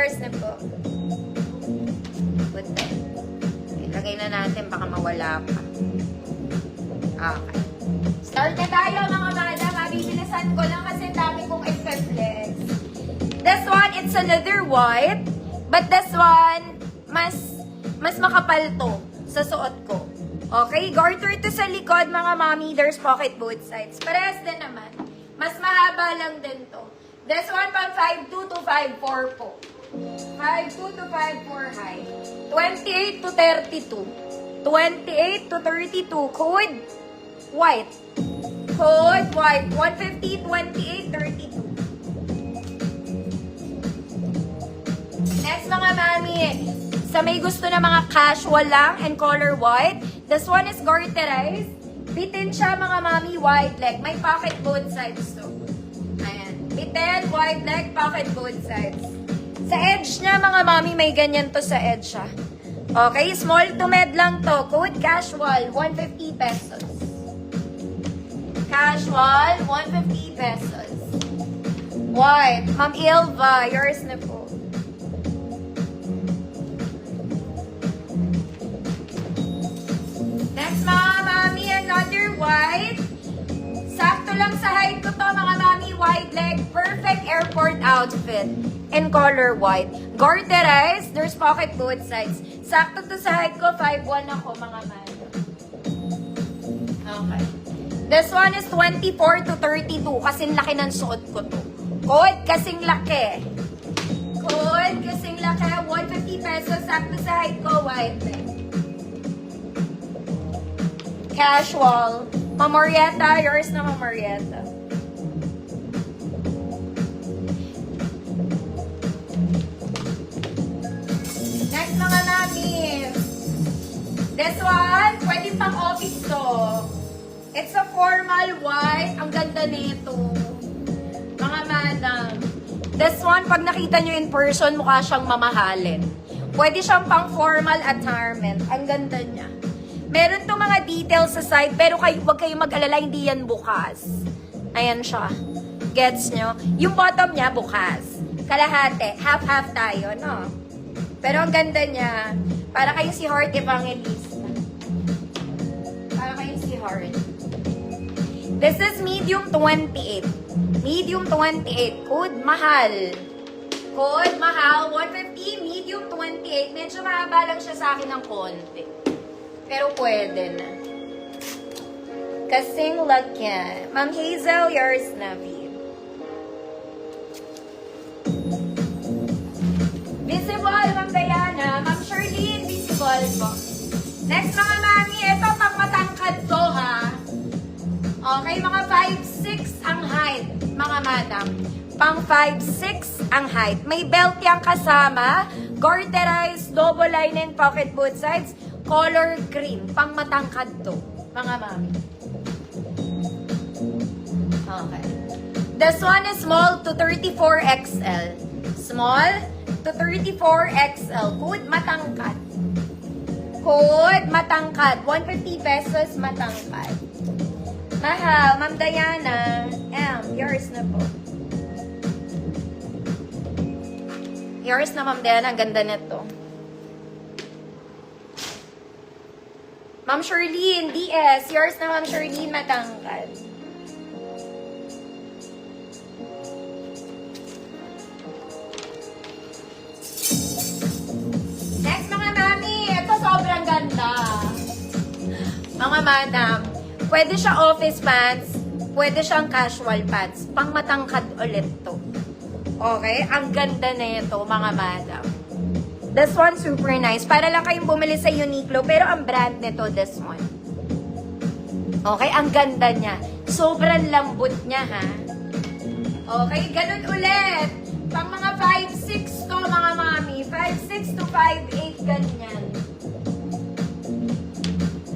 yours na po. Good day. Ilagay na natin, baka mawala pa. Okay. Start na tayo mga madam. Mabibilisan ko lang kasi dami kong i-flex. This one, it's another white. But this one, mas makapal to sa suot ko. Okay, garter to sa likod mga mami. There's pocket both sides. Parehas din naman. Mas mahaba lang din to. This one pang 5'2 to 5'4 po. 5'2 to 5'4 high. 28 to 32. 28 to 32. Code white. Code white. 150, 28, 32. Next mga mami. Sa may gusto na mga casual lang and color white. This one is garterized. Bitin siya mga mami, wide leg. May pocket both sides to. Ayan. Bitin, wide leg, pocket both sides. Sa edge niya mga mami, may ganyan to sa edge siya. Okay, small to med lang to. Code casual, 150 pesos. Casual, 150 pesos. White. Ma'am Ilva, yours na po. Next mga mami, another white. Sakto lang sa height ko to mga mami, wide leg, perfect airport outfit in color white. Garterized, there's pocket both sides. Sakto to sa height ko, 5'1 ako mga mami. Okay. This one is 24 to 32 kasing laki ng suot ko to. Code kasing laki. Code kasing laki, 150 pesos, sakto sa height ko, wide leg. Casual. Mamorieta, yours na Mamorieta. Next mga mami. This one, pwede pang office to. It's a formal white. Ang ganda nito. Mga madam. This one, pag nakita nyo in person, mukha siyang mamahalin. Pwede siyang pang formal attire. Ang ganda niya. Meron tong mga details sa side, pero huwag kayo mag-alala, hindi yan bukas. Ayan siya. Gets nyo? Yung bottom niya, bukas. Kalahati. Half-half tayo, no? Pero ang ganda niya. Para kayo si Heart Evangelista. Para kayo si Heart. This is medium 28. Medium 28. Code mahal. Code mahal. 150, medium 28. Medyo mahaba lang siya sa akin ng konti. Pero pwede na. Kasing lagyan. Ma'am Hazel, yours na, Viv. Visible, Ma'am Diana. Ma'am Charlene, visible po. Next mga mami, ito pang matangkad to ha. Okay, mga 5'6 ang height, mga madam. Pang 5'6 ang height. May belt yang kasama. Garterized, double line and pocket both sides. Color green. Pang matangkad to, mga mami. Okay. This one is small to 34XL. Small to 34XL. Code matangkad. Code matangkad. 150 pesos matangkad. Mahal. Ma'am Diana. Yours na po. Yours na, Ma'am Diana. Ang ganda nito. Ma'am Charlene, DS. Yours na, Ma'am Charlene, matangkad. Next, mga mami. Ito sobrang ganda. Mga madam. Pwede siya office pants. Pwede siyang casual pants. Pang matangkad ulit to. Okay? Ang ganda na ito, mga madam. This one, super nice. Para lang kayong bumili sa Uniqlo. Pero ang brand nito, this one. Okay, ang ganda niya. Sobrang lambot niya, ha? Okay, ganun ulit. Pang mga 5'6 to, mga mami. 5'6 to 5'8, ganyan.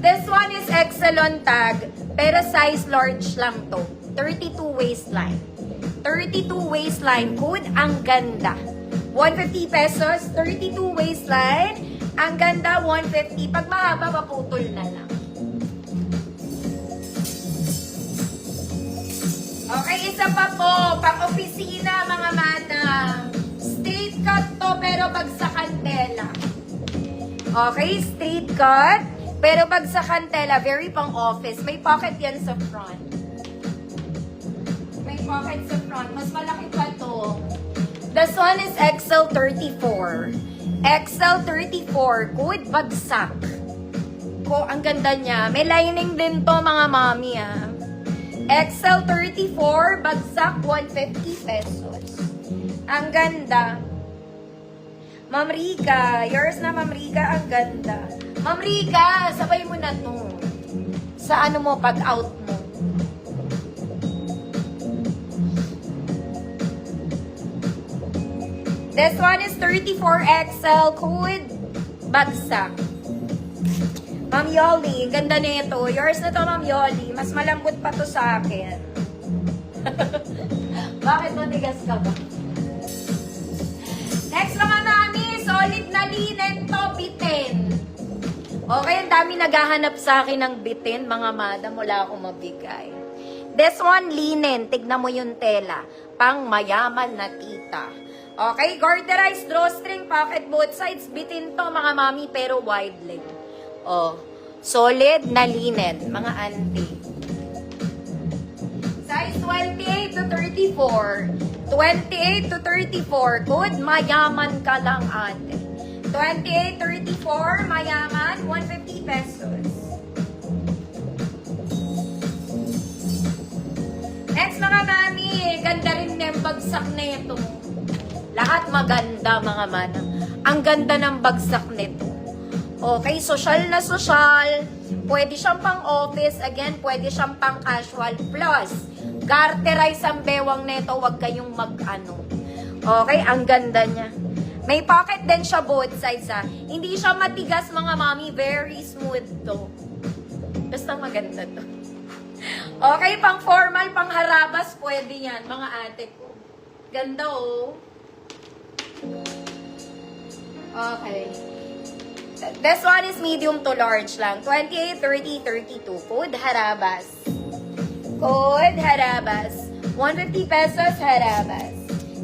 This one is Excelon tag. Pero size large lang to. 32 waistline. 32 waistline. Code, ang ganda. 150 pesos, 32 waistline. Ang ganda, 150. Pag mahaba, maputol na lang. Okay, isa pa po. Pang-opisina, mga madam. Statement cut to, pero bagsakan tela. Okay, straight cut, pero bagsakan tela, very pang office. May pocket yan sa front. May pocket sa front. Mas malaki pa to. This one is XL34. XL34, good bagsak. Ang ganda niya. May lining din to mga mami XL34, bagsak, 150 pesos. Ang ganda. Ma'am Rica, yours na Ma'am Rica, ang ganda. Ma'am Rica, sabay mo na to. Sa ano mo, pag out mo. This one is 34XL, code bagsak. Ma'am Yoli, ganda nito. Yours na to, Ma'am Yoli. Mas malambot pa to sa akin. Bakit matigas ka ba? Next naman namin, solid na linen to, bitin. Okay, ang dami naghahanap sa akin ng bitin, mga madam. Wala akong mabigay. This one, linen. Tignan mo yung tela. Pang mayaman na tita. Okay, garterized drawstring, pocket both sides. Bitin to, mga mami, pero wide leg. Oh, solid na linen, mga auntie. Size 28 to 34. 28 to 34. Good, mayaman ka lang, ate. 28, 34, mayaman, 150 pesos. Next, mga mami, ganda rin yung bagsak na ito. Lahat maganda, mga manang. Ang ganda ng bagsak nito. Okay, social na social. Pwede siyang pang office. Again, pwede siyang pang casual. Plus, garterize ang bewang nito. Huwag kayong mag-ano. Okay, ang ganda niya. May pocket din siya both sides Hindi siya matigas, mga mami. Very smooth to. Basta maganda to. Okay, pang formal, pang harabas, pwede yan, mga ate ko. Ganda oh. Okay. This one is medium to large lang. 28, 30, 32. Code Harabas. Code Harabas. 150 pesos Harabas.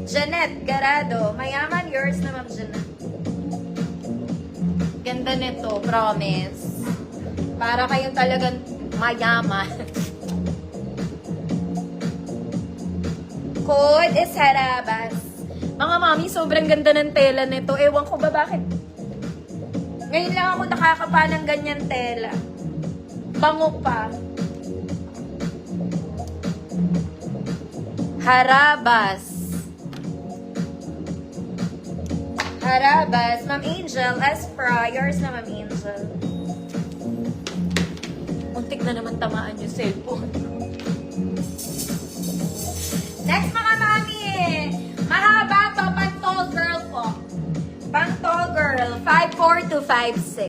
Janet Garado. Mayaman, yours na Ma'am Janet. Ganda nito, promise. Para kayong talagang mayaman. Code is Harabas. Mga mami, sobrang ganda ng tela nito. Ewan ko ba bakit ngayon lang ako nakakapa ng ganyan tela. Bango pa. Harabas. Harabas. Ma'am Angel, as priors na Ma'am Angel. Muntik na naman tamaan yung cellphone. Next, mga mami. Mahaba to, pang tall girl po. Pang tall girl, 5'4" to 5'6".